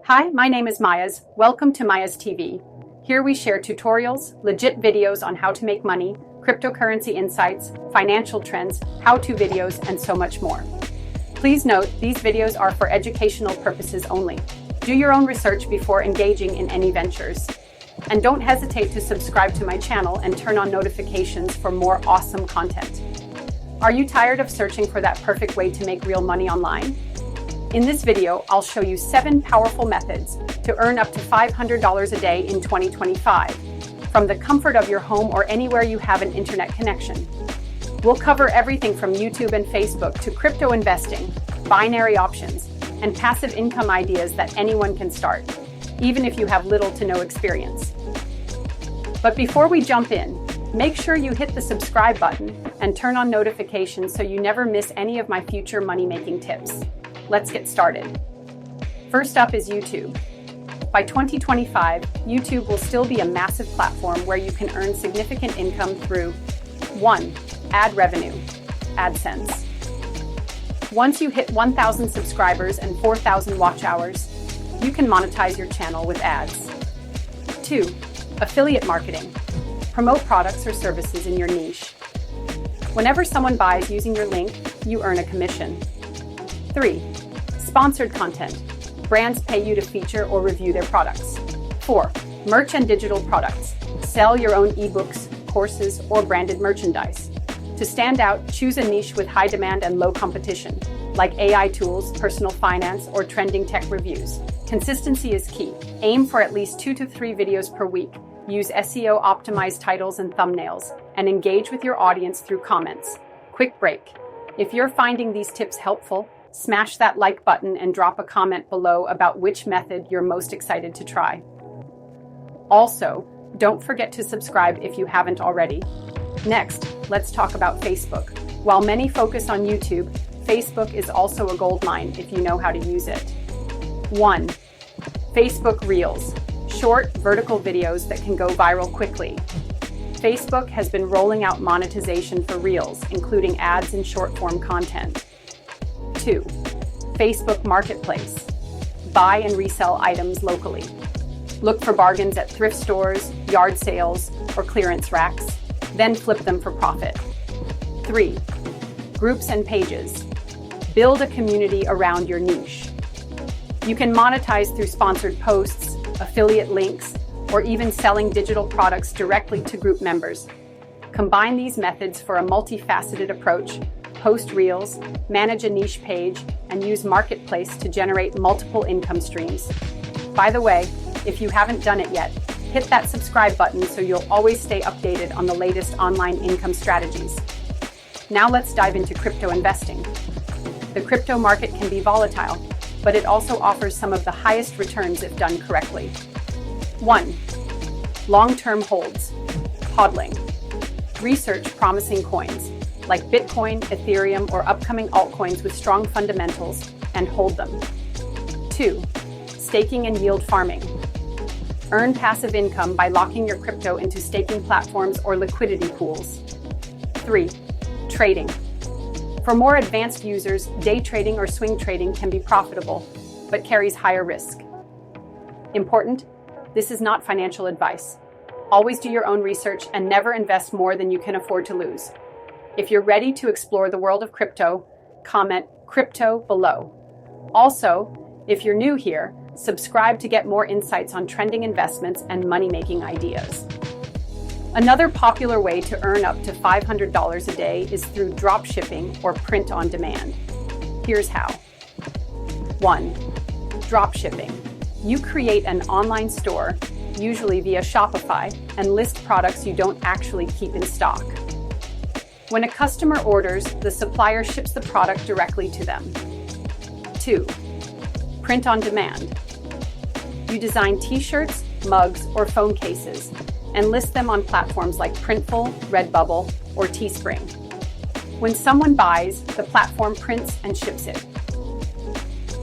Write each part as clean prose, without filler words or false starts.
Hi, my name is Mayas. Welcome to Mayas TV. Here we share tutorials, legit videos on how to make money, cryptocurrency insights, financial trends, how-to videos, and so much more. Please note, these videos are for educational purposes only. Do your own research before engaging in any ventures. And don't hesitate to subscribe to my channel and turn on notifications for more awesome content. Are you tired of searching for that perfect way to make real money online? In this video, I'll show you 7 powerful methods to earn up to $500 a day in 2025, from the comfort of your home or anywhere you have an internet connection. We'll cover everything from YouTube and Facebook to crypto investing, binary options, and passive income ideas that anyone can start, even if you have little to no experience. But before we jump in, make sure you hit the subscribe button and turn on notifications so you never miss any of my future money-making tips. Let's get started. First up is YouTube. By 2025, YouTube will still be a massive platform where you can earn significant income through 1. Ad revenue, AdSense. Once you hit 1,000 subscribers and 4,000 watch hours, you can monetize your channel with ads. 2. Affiliate marketing. Promote products or services in your niche. Whenever someone buys using your link, you earn a commission. 3. Sponsored content. Brands pay you to feature or review their products. 4. Merch and digital products. Sell your own ebooks, courses, or branded merchandise. To stand out, choose a niche with high demand and low competition, like AI tools, personal finance, or trending tech reviews. Consistency is key. Aim for at least 2 to 3 videos per week. Use SEO-optimized titles and thumbnails, and engage with your audience through comments. Quick break. If you're finding these tips helpful, smash that like button and drop a comment below about which method you're most excited to try. Also, don't forget to subscribe if you haven't already. Next, let's talk about Facebook. While many focus on YouTube, Facebook is also a goldmine if you know how to use it. 1. Facebook Reels. Short, vertical videos that can go viral quickly. Facebook has been rolling out monetization for Reels, including ads and short-form content. 2. Facebook Marketplace. Buy and resell items locally. Look for bargains at thrift stores, yard sales, or clearance racks, then flip them for profit. 3. Groups and pages. Build a community around your niche. You can monetize through sponsored posts, affiliate links, or even selling digital products directly to group members. Combine these methods for a multifaceted approach. Post reels, manage a niche page, and use Marketplace to generate multiple income streams. By the way, if you haven't done it yet, hit that subscribe button so you'll always stay updated on the latest online income strategies. Now let's dive into crypto investing. The crypto market can be volatile, but it also offers some of the highest returns if done correctly. 1. Long-term holds. Hodling. Research promising coins, like Bitcoin, Ethereum, or upcoming altcoins with strong fundamentals, and hold them. 2. Staking and yield farming. Earn passive income by locking your crypto into staking platforms or liquidity pools. 3. Trading. For more advanced users, day trading or swing trading can be profitable, but carries higher risk. Important: this is not financial advice. Always do your own research and never invest more than you can afford to lose. If you're ready to explore the world of crypto, comment "crypto" below. Also, if you're new here, subscribe to get more insights on trending investments and money-making ideas. Another popular way to earn up to $500 a day is through drop shipping or print on demand. Here's how. 1. Drop shipping. You create an online store, usually via Shopify, and list products you don't actually keep in stock. When a customer orders, the supplier ships the product directly to them. 2. Print on demand. You design t-shirts, mugs, or phone cases, and list them on platforms like Printful, Redbubble, or Teespring. When someone buys, the platform prints and ships it.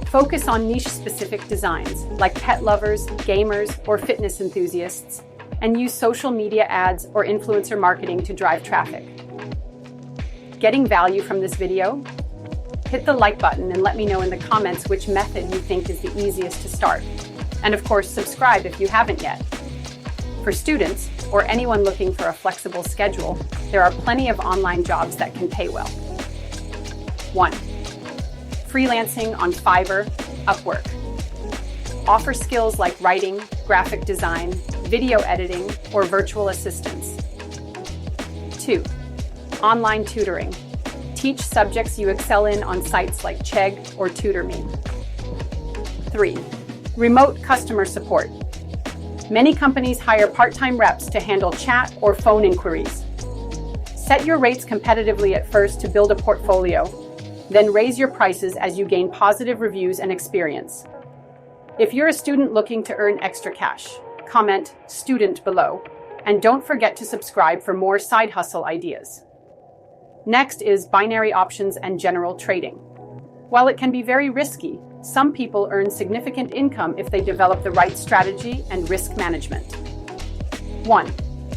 Focus on niche-specific designs, like pet lovers, gamers, or fitness enthusiasts, and use social media ads or influencer marketing to drive traffic. Getting value from this video? hit the like button and let me know in the comments which method you think is the easiest to start. And of course, subscribe if you haven't yet. For students, or anyone looking for a flexible schedule, there are plenty of online jobs that can pay well. 1. Freelancing on Fiverr, Upwork. Offer skills like writing, graphic design, video editing, or virtual assistance. 2. Online tutoring. Teach subjects you excel in on sites like Chegg or TutorMe. 3. Remote customer support. Many companies hire part-time reps to handle chat or phone inquiries. Set your rates competitively at first to build a portfolio, then raise your prices as you gain positive reviews and experience. If you're a student looking to earn extra cash, comment "student" below, and don't forget to subscribe for more side hustle ideas. Next is binary options and general trading. While it can be very risky, some people earn significant income if they develop the right strategy and risk management. 1.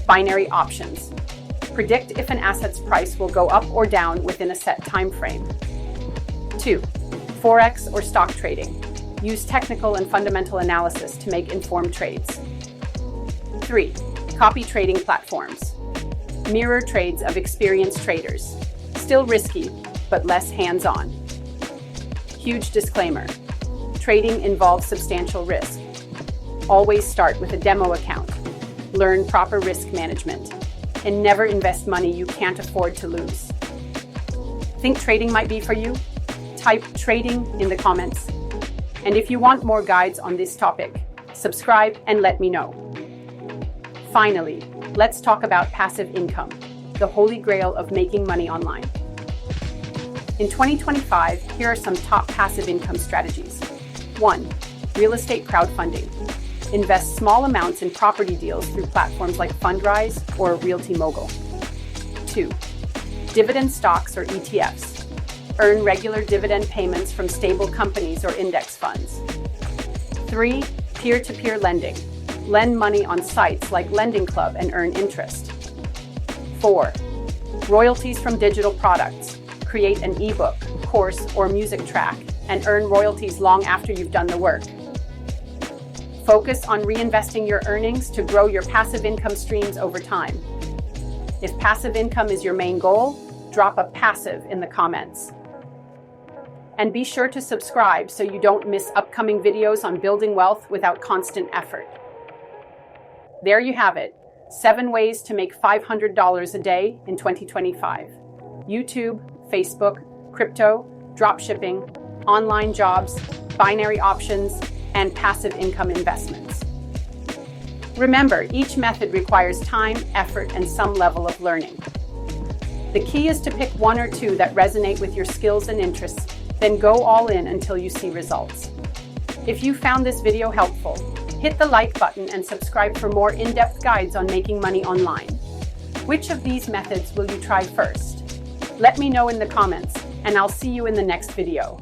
Binary options. Predict if an asset's price will go up or down within a set time frame. 2. Forex or stock trading. Use technical and fundamental analysis to make informed trades. 3. Copy trading platforms. Mirror trades of experienced traders. Still risky, but less hands-on. Huge disclaimer. Trading involves substantial risk. Always start with a demo account. Learn proper risk management. And never invest money you can't afford to lose. Think trading might be for you? Type "trading" in the comments. And if you want more guides on this topic, subscribe and let me know. Finally, let's talk about passive income, the holy grail of making money online. In 2025, here are some top passive income strategies. 1. Real estate crowdfunding. Invest small amounts in property deals through platforms like Fundrise or Realty Mogul. 2. Dividend stocks or ETFs. Earn regular dividend payments from stable companies or index funds. 3. Peer-to-peer lending. Lend money on sites like Lending Club and earn interest. 4. Royalties from digital products. Create an ebook, course, or music track and earn royalties long after you've done the work. Focus on reinvesting your earnings to grow your passive income streams over time. If passive income is your main goal, drop a passive in the comments. And be sure to subscribe so you don't miss upcoming videos on building wealth without constant effort. There you have it, 7 ways to make $500 a day in 2025. YouTube, Facebook, crypto, dropshipping, online jobs, binary options, and passive income investments. Remember, each method requires time, effort, and some level of learning. The key is to pick 1 or 2 that resonate with your skills and interests, then go all in until you see results. If you found this video helpful, hit the like button and subscribe for more in-depth guides on making money online. Which of these methods will you try first? Let me know in the comments, and I'll see you in the next video.